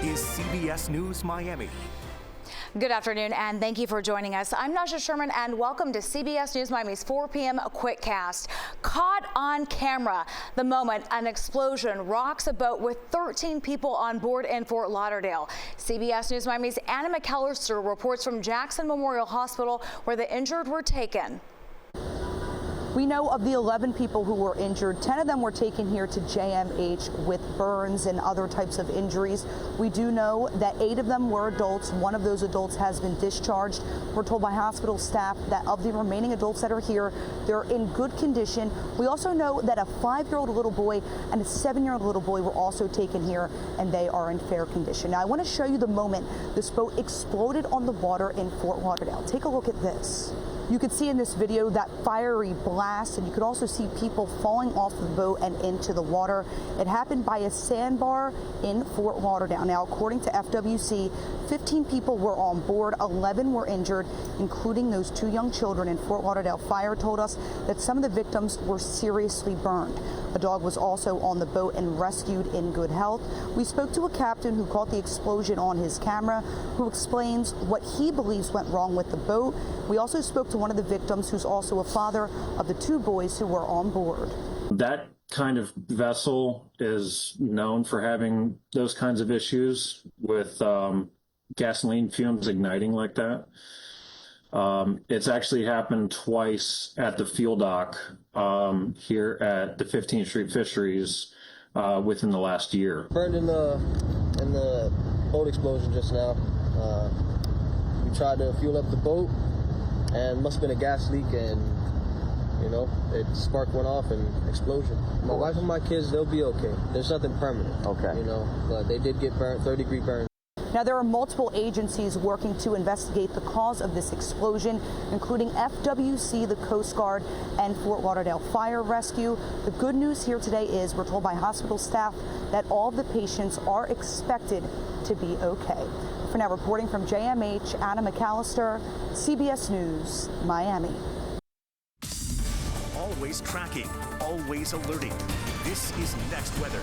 is CBS News Miami. Good afternoon, and thank you for joining us. I'm Nasha Sherman, and welcome to CBS News Miami's 4 p.m. Quickcast. Caught on camera, the moment an explosion rocks a boat with 13 people on board in Fort Lauderdale. CBS News Miami's Anna McAllister reports from Jackson Memorial Hospital, where the injured were taken. We know of the 11 people who were injured. 10 of them were taken here to JMH with burns and other types of injuries. We do know that 8 of them were adults. 1 of those adults has been discharged. We're told by hospital staff that of the remaining adults that are here, they're in good condition. We also know that a 5-year-old little boy and a 7-year-old little boy were also taken here, and they are in fair condition. Now, I want to show you the moment this boat exploded on the water in Fort Lauderdale. Take a look at this. You can see in this video that fiery blast, and you could also see people falling off the boat and into the water. It happened by a sandbar in Fort Lauderdale. Now, according to FWC, 15 people were on board, 11 were injured, including those 2 young children. And Fort Lauderdale Fire told us that some of the victims were seriously burned. A dog was also on the boat and rescued in good health. We spoke to a captain who caught the explosion on his camera, who explains what he believes went wrong with the boat. We also spoke to one of the victims, who's also a father of the 2 boys who were on board. That kind of vessel is known for having those kinds of issues with gasoline fumes igniting like that. It's actually happened twice at the fuel dock here at the 15th Street Fisheries within the last year. Burned in the boat explosion just now. We tried to fuel up the boat, and must have been a gas leak, and it spark went off and explosion. My wife and my kids, they'll be okay. There's nothing permanent. Okay. But they did get burned, 30-degree burns. Now, there are multiple agencies working to investigate the cause of this explosion, including FWC, the Coast Guard, and Fort Lauderdale Fire Rescue. The good news here today is we're told by hospital staff that all of the patients are expected to be okay. For now, reporting from JMH, Anna McAllister, CBS News, Miami. Always tracking, always alerting. This is Next Weather.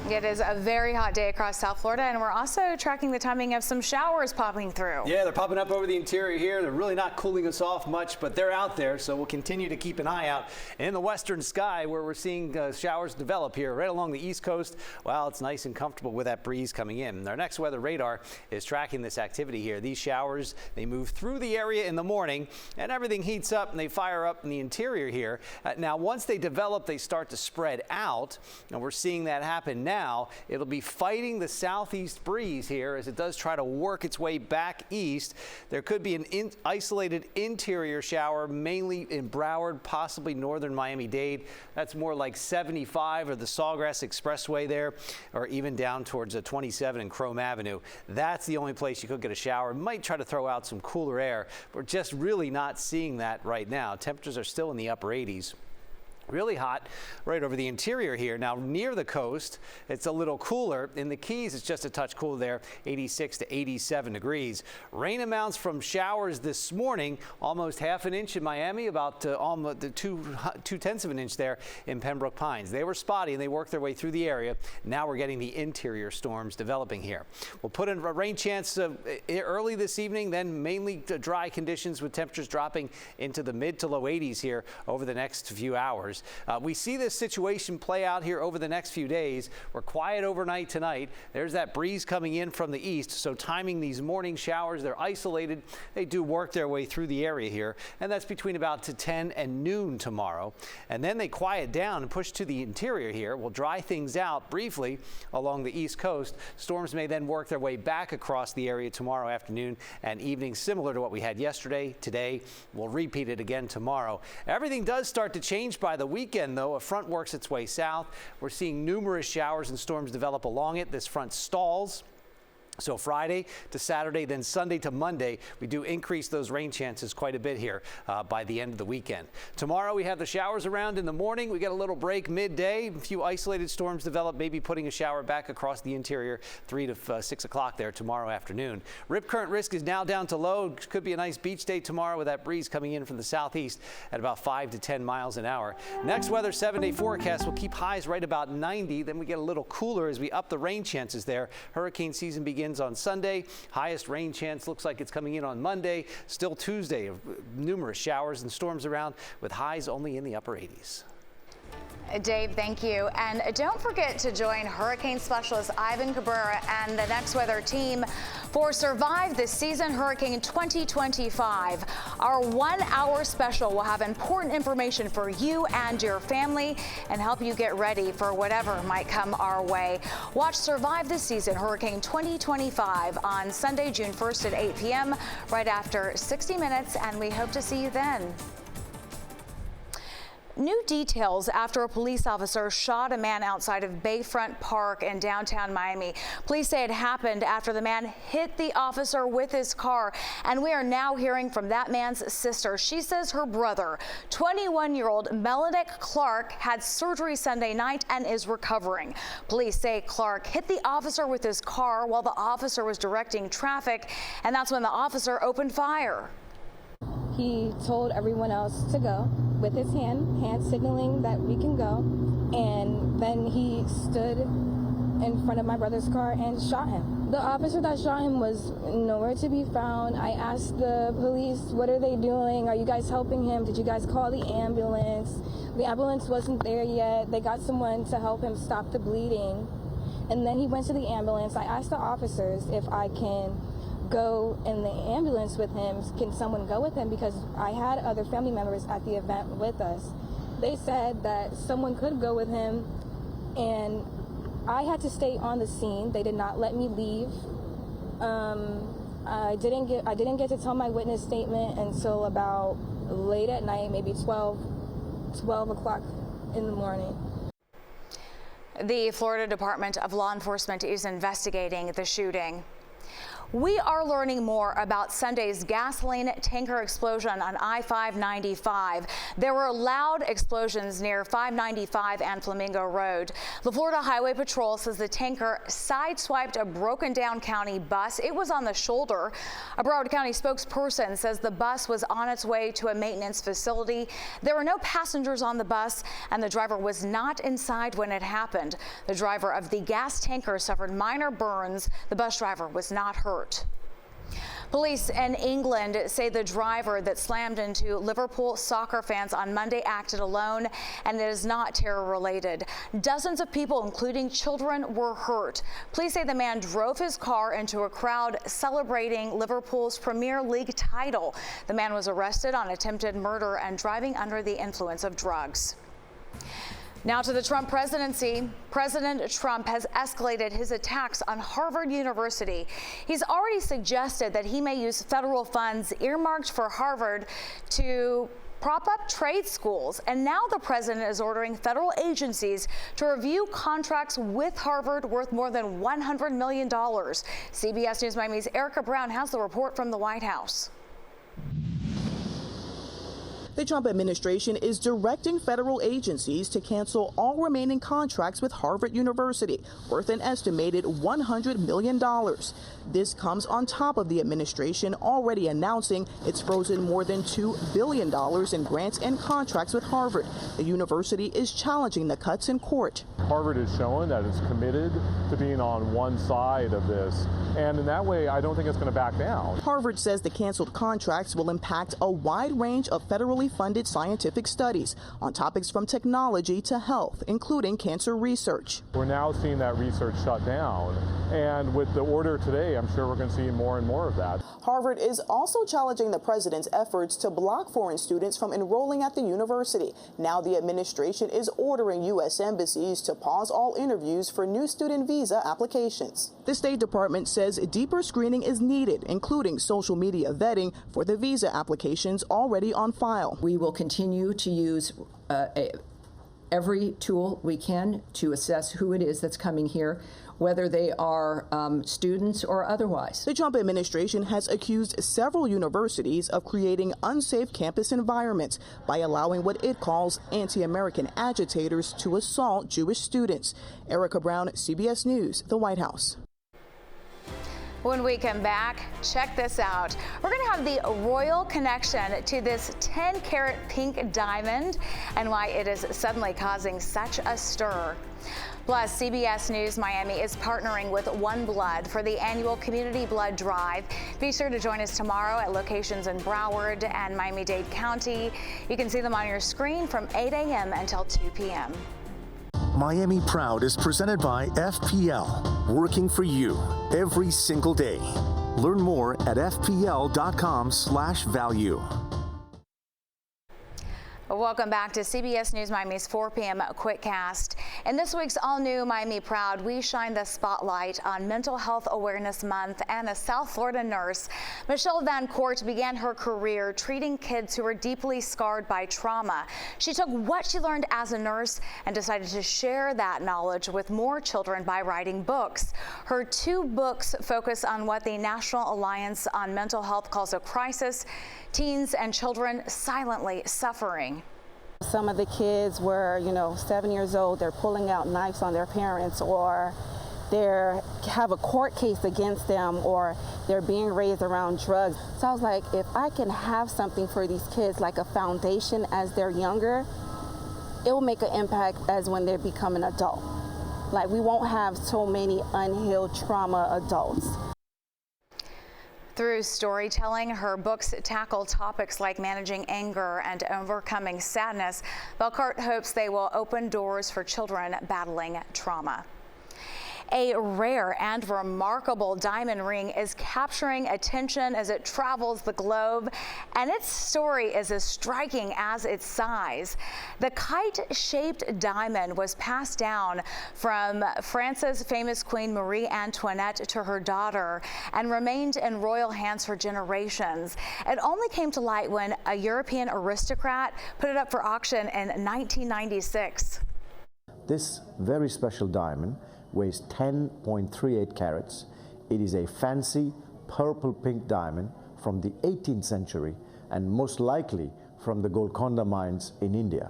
It is a very hot day across South Florida, and we're also tracking the timing of some showers popping through. Yeah, they're popping up over the interior here. They're really not cooling us off much, but they're out there, so we'll continue to keep an eye out in the western sky, where we're seeing showers develop here right along the east coast. Well, it's nice and comfortable with that breeze coming in. Our next weather radar is tracking this activity here. These showers, they move through the area in the morning, and everything heats up and they fire up in the interior here. Now, once they develop, they start to spread out, and we're seeing that happen now. It'll be fighting the southeast breeze here as it does try to work its way back east. There could be an isolated interior shower, mainly in Broward, possibly northern Miami-Dade. That's more like 75 or the Sawgrass Expressway there, or even down towards 27 and Chrome Avenue. That's the only place you could get a shower. Might try to throw out some cooler air. We're just really not seeing that right now. Temperatures are still in the upper 80s. Really hot right over the interior here. Now, near the coast, it's a little cooler. In the Keys, it's just a touch cooler there, 86 to 87 degrees. Rain amounts from showers this morning, almost half an inch in Miami, about almost 2/10 of an inch there in Pembroke Pines. They were spotty and they worked their way through the area. Now we're getting the interior storms developing here. We'll put in a rain chance early this evening, then mainly dry conditions with temperatures dropping into the mid to low 80s here over the next few hours. We see this situation play out here over the next few days. We're quiet overnight tonight. There's that breeze coming in from the east, so timing these morning showers, they're isolated. They do work their way through the area here, and that's between about 10 and noon tomorrow. And then they quiet down and push to the interior here. We'll dry things out briefly along the east coast. Storms may then work their way back across the area tomorrow afternoon and evening, similar to what we had yesterday. Today, we'll repeat it again tomorrow. Everything does start to change by the weekend, though. A front works its way south. We're seeing numerous showers and storms develop along it. This front stalls So Friday to Saturday, then Sunday to Monday, we do increase those rain chances quite a bit here by the end of the weekend. Tomorrow we have the showers around in the morning. We get a little break midday. A few isolated storms develop, maybe putting a shower back across the interior 3 to 6 o'clock there tomorrow afternoon. Rip current risk is now down to low. Could be a nice beach day tomorrow with that breeze coming in from the southeast at about 5 to 10 miles an hour. Next weather 7-day forecast will keep highs right about 90. Then we get a little cooler as we up the rain chances there. Hurricane season begins on Sunday. Highest rain chance looks like it's coming in on Monday. Still Tuesday, numerous showers and storms around with highs only in the upper 80s. Dave, thank you. And don't forget to join hurricane specialist Ivan Cabrera and the Next Weather team for Survive This Season Hurricane 2025. Our 1-hour special will have important information for you and your family and help you get ready for whatever might come our way. Watch Survive This Season Hurricane 2025 on Sunday, June 1st at 8 p.m. right after 60 Minutes, and we hope to see you then. New details after a police officer shot a man outside of Bayfront Park in downtown Miami. Police say it happened after the man hit the officer with his car, and we are now hearing from that man's sister. She says her brother, 21-year-old Melodick Clark, had surgery Sunday night and is recovering. Police say Clark hit the officer with his car while the officer was directing traffic, and that's when the officer opened fire. He told everyone else to go with his hand signaling that we can go, and then he stood in front of my brother's car and shot him. The officer that shot him was nowhere to be found. I asked the police, what are they doing? Are you guys helping him? Did you guys call the ambulance? The ambulance wasn't there yet. They got someone to help him stop the bleeding, and then he went to the ambulance. I asked the officers if I can go in the ambulance with him. Can someone go with him? Because I had other family members at the event with us. They said that someone could go with him, and I had to stay on the scene. They did not let me leave. I didn't get to tell my witness statement until about late at night, maybe 12 o'clock in the morning. The Florida Department of Law Enforcement is investigating the shooting. We are learning more about Sunday's gasoline tanker explosion on I-595. There were loud explosions near 595 and Flamingo Road. The Florida Highway Patrol says the tanker sideswiped a broken-down county bus. It was on the shoulder. A Broward County spokesperson says the bus was on its way to a maintenance facility. There were no passengers on the bus, and the driver was not inside when it happened. The driver of the gas tanker suffered minor burns. The bus driver was not hurt. Police in England say the driver that slammed into Liverpool soccer fans on Monday acted alone, and it is not terror-related. Dozens of people, including children, were hurt. Police say the man drove his car into a crowd celebrating Liverpool's Premier League title. The man was arrested on attempted murder and driving under the influence of drugs. Now to the Trump presidency. President Trump has escalated his attacks on Harvard University. He's already suggested that he may use federal funds earmarked for Harvard to prop up trade schools. And now the president is ordering federal agencies to review contracts with Harvard worth more than $100 million. CBS News Miami's Erica Brown has the report from the White House. The Trump administration is directing federal agencies to cancel all remaining contracts with Harvard University, worth an estimated $100 million. This comes on top of the administration already announcing it's frozen more than $2 billion in grants and contracts with Harvard. The university is challenging the cuts in court. Harvard is showing that it's committed to being on one side of this, and in that way, I don't think it's going to back down. Harvard says the canceled contracts will impact a wide range of federally funded scientific studies on topics from technology to health, including cancer research. We're now seeing that research shut down, and with the order today, I'm sure we're going to see more and more of that. Harvard is also challenging the president's efforts to block foreign students from enrolling at the university. Now the administration is ordering U.S. embassies to pause all interviews for new student visa applications. The State Department says deeper screening is needed, including social media vetting for the visa applications already on file. We will continue to use every tool we can to assess who it is that's coming here, whether they are students or otherwise. The Trump administration has accused several universities of creating unsafe campus environments by allowing what it calls anti-American agitators to assault Jewish students. Erica Brown, CBS News, the White House. When we come back, check this out. We're going to have the royal connection to this 10-carat pink diamond and why it is suddenly causing such a stir. Plus, CBS News Miami is partnering with One Blood for the annual Community Blood Drive. Be sure to join us tomorrow at locations in Broward and Miami-Dade County. You can see them on your screen from 8 a.m. until 2 p.m. Miami Proud is presented by FPL, working for you every single day. Learn more at fpl.com/value. Welcome back to CBS News Miami's 4 p.m. Quickcast. In this week's all-new Miami Proud, we shine the spotlight on Mental Health Awareness Month, and a South Florida nurse, Michelle Van Court, began her career treating kids who were deeply scarred by trauma. She took what she learned as a nurse and decided to share that knowledge with more children by writing books. Her 2 books focus on what the National Alliance on Mental Health calls a crisis: teens and children silently suffering. Some of the kids were, 7 years old, they're pulling out knives on their parents, or they have a court case against them, or they're being raised around drugs. So I was like, if I can have something for these kids, like a foundation as they're younger, it will make an impact as when they become an adult. Like, we won't have so many unhealed trauma adults. Through storytelling, her books tackle topics like managing anger and overcoming sadness. Valcourt hopes they will open doors for children battling trauma. A rare and remarkable diamond ring is capturing attention as it travels the globe, and its story is as striking as its size. The kite-shaped diamond was passed down from France's famous Queen Marie Antoinette to her daughter and remained in royal hands for generations. It only came to light when a European aristocrat put it up for auction in 1996. This very special diamond weighs 10.38 carats. It is a fancy purple-pink diamond from the 18th century and most likely from the Golconda mines in India.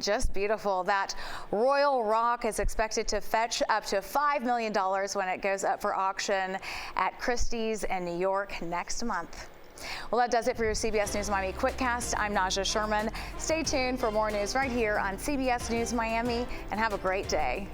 Just beautiful. That royal rock is expected to fetch up to $5 million when it goes up for auction at Christie's in New York next month. Well, that does it for your CBS News Miami Quickcast. I'm Naja Sherman. Stay tuned for more news right here on CBS News Miami, and have a great day.